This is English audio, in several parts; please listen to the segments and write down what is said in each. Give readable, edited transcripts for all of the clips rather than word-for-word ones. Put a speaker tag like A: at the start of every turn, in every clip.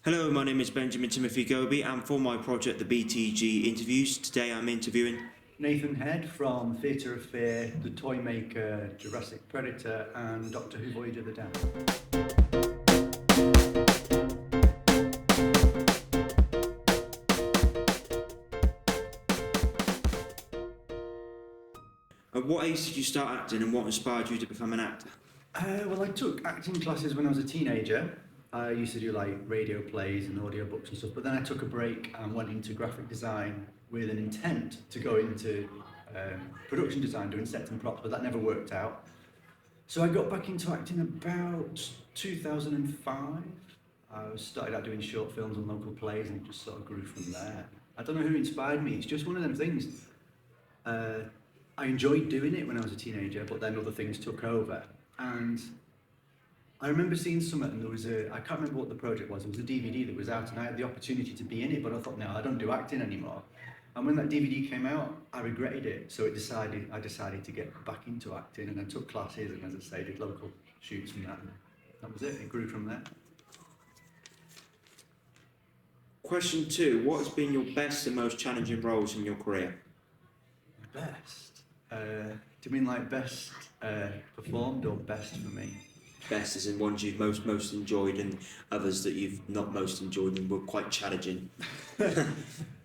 A: Hello, my name is Benjamin Timothy Goby, and for my project, the BTG Interviews, today I'm interviewing
B: Nathan Head from Theatre of Fear, The Toy Maker, Jurassic Predator, and Doctor Who Voyage of the Damned.
A: At what age did you start acting and what inspired you to become an actor?
B: Well, I took acting classes when I was a teenager. I used to do like radio plays and audiobooks and stuff, but then I took a break and went into graphic design with an intent to go into production design, doing sets and props, but that never worked out. So I got back into acting about 2005. I started out doing short films and local plays, and it just sort of grew from there. I don't know who inspired me. It's just one of them things. I enjoyed doing it when I was a teenager, but then other things took over. And I remember seeing something, and there was I can't remember what the project was. It was a DVD that was out, and I had the opportunity to be in it, but I thought, no, I don't do acting anymore. And when that DVD came out, I regretted it. So I decided to get back into acting, and I took classes, and as I say, did local shoots and that. And that was it. It grew from there.
A: Question 2. What has been your best and most challenging roles in your career?
B: Best? Do you mean like best performed or best for me?
A: Best as in ones you've most enjoyed, and others that you've not most enjoyed and were quite challenging.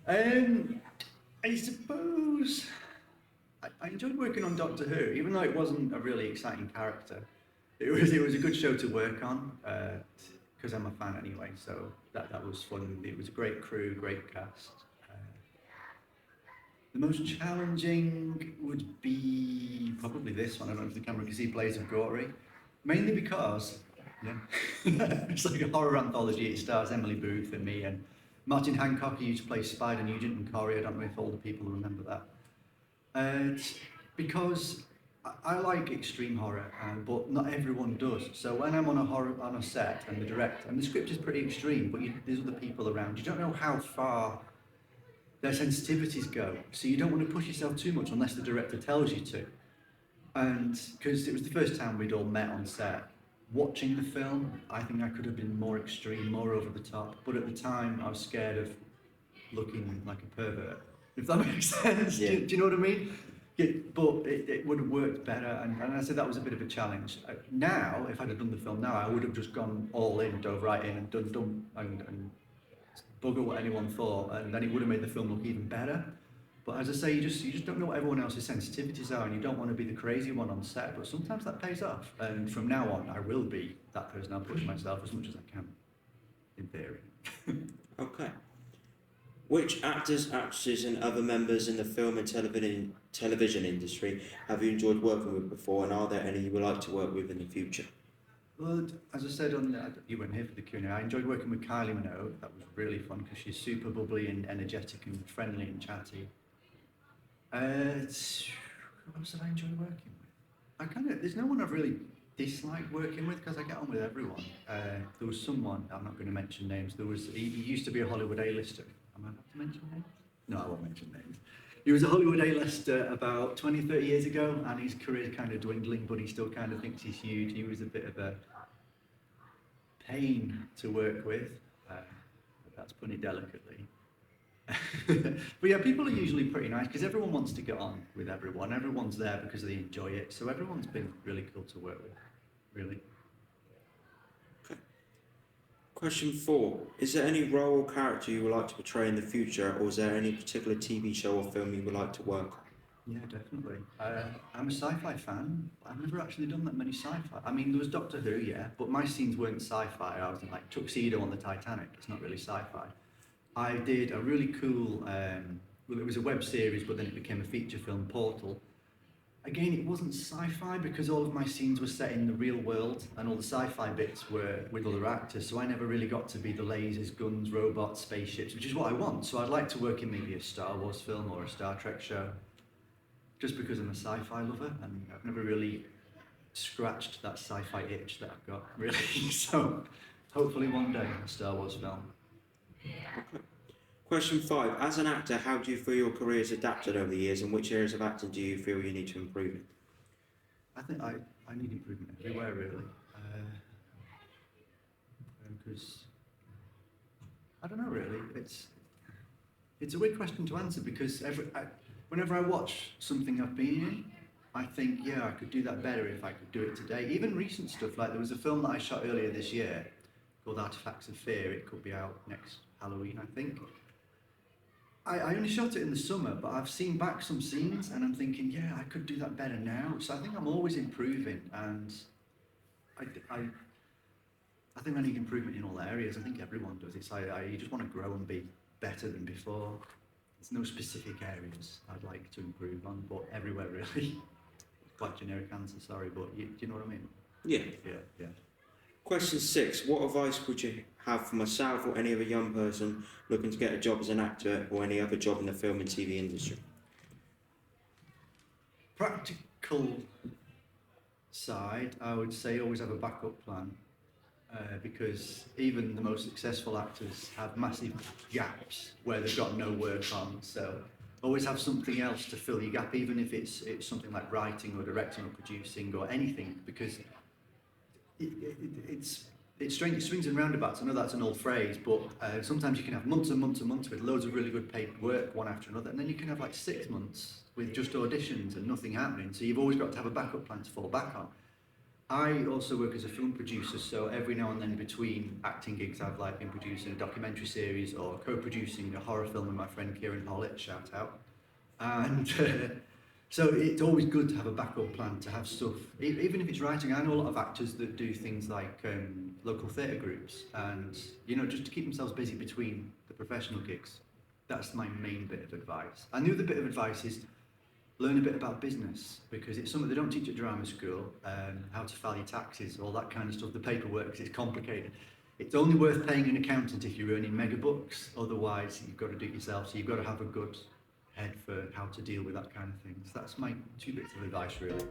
B: I suppose I enjoyed working on Doctor Who, even though it wasn't a really exciting character. It was a good show to work on because I'm a fan anyway. So that was fun. It was a great crew, great cast. The most challenging would be probably this one. I don't know if the camera can see Blaze of Glory. Mainly because, it's like a horror anthology. It stars Emily Booth and me and Martin Hancock, who used to play Spider Nugent and Corey. I don't know if all the people remember that. Because I like extreme horror, but not everyone does. So when I'm on a set and the script is pretty extreme, but there's other people around. You don't know how far their sensitivities go, so you don't want to push yourself too much unless the director tells you to. And because it was the first time we'd all met on set, watching the film, I think I could have been more extreme, more over the top. But at the time, I was scared of looking like a pervert, if that makes sense.
A: Yeah.
B: Do you know what I mean? But it would have worked better, and I said that was a bit of a challenge. Now, if I'd have done the film now, I would have just gone all in, dove right in, and done and bugger what anyone thought, and then it would have made the film look even better. But as I say, you just don't know what everyone else's sensitivities are, and you don't want to be the crazy one on set, but sometimes that pays off. And from now on, I will be that person. I'll push myself as much as I can, in theory.
A: Okay. Which actors, actresses and other members in the film and television industry have you enjoyed working with before, and are there any you would like to work with in the future?
B: Well, as I said you weren't here for the Q&A, I enjoyed working with Kylie Minogue. That was really fun because she's super bubbly and energetic and friendly and chatty. Who else did I enjoy working with? There's no one I've really disliked working with because I get on with everyone. There was someone, I'm not going to mention names, he used to be a Hollywood A-lister. Am I allowed to mention names? No, I won't mention names. He was a Hollywood A-lister about 20, 30 years ago, and his career's kind of dwindling, but he still kind of thinks he's huge. He was a bit of a pain to work with, but that's putting it delicately. But yeah, people are usually pretty nice because everyone wants to get on with everyone. Everyone's there because they enjoy it, so everyone's been really cool to work with, really.
A: Okay. Question 4. Is there any role or character you would like to portray in the future, or is there any particular TV show or film you would like to work on?
B: Yeah, definitely. I'm a sci-fi fan. I've never actually done that many sci-fi. I mean, there was Doctor Who, yeah, but my scenes weren't sci-fi. I was in like tuxedo on the Titanic. It's not really sci-fi. I did a really cool, well, it was a web series, but then it became a feature film, Portal. Again, it wasn't sci-fi because all of my scenes were set in the real world and all the sci-fi bits were with other actors, so I never really got to be the lasers, guns, robots, spaceships, which is what I want. So I'd like to work in maybe a Star Wars film or a Star Trek show, just because I'm a sci-fi lover and I've never really scratched that sci-fi itch that I've got, really. So hopefully one day a Star Wars film.
A: Okay. Question 5. As an actor, how do you feel your career has adapted over the years, and which areas of acting do you feel you need to improve in?
B: I think I need improvement everywhere, really. Because I don't know really. It's a weird question to answer because whenever I watch something I've been in, I think, yeah, I could do that better if I could do it today. Even recent stuff, like there was a film that I shot earlier this year called Artifacts of Fear. It could be out next Halloween, I think. I only shot it in the summer, but I've seen back some scenes and I'm thinking, yeah, I could do that better now. So I think I'm always improving, and I think I need improvement in all areas. I think everyone does. It's like you just want to grow and be better than before. There's no specific areas I'd like to improve on, but everywhere really. Quite generic answer, sorry, but do you know what I mean?
A: Yeah.
B: Yeah.
A: Question 6. What advice would you have for myself or any other young person looking to get a job as an actor or any other job in the film and TV industry?
B: Practical side, I would say always have a backup plan, because even the most successful actors have massive gaps where they've got no work on. So always have something else to fill your gap, even if it's something like writing or directing or producing or anything, because it's strange. It swings and roundabouts. I know that's an old phrase, but sometimes you can have months and months and months with loads of really good paid work one after another, and then you can have like 6 months with just auditions and nothing happening. So you've always got to have a backup plan to fall back on. I also work as a film producer, so every now and then between acting gigs I've like been producing a documentary series or co-producing a horror film with my friend Kieran Hollett, shout out. And so it's always good to have a backup plan, to have stuff, even if it's writing. I know a lot of actors that do things like local theatre groups, and just to keep themselves busy between the professional gigs. That's my main bit of advice. And the other bit of advice is learn a bit about business, because it's something they don't teach at drama school, how to file your taxes, all that kind of stuff, the paperwork, 'cause it's complicated. It's only worth paying an accountant if you're earning mega bucks, otherwise you've got to do it yourself, so you've got to have a good head for how to deal with that kind of thing. So that's my 2 bits of advice really.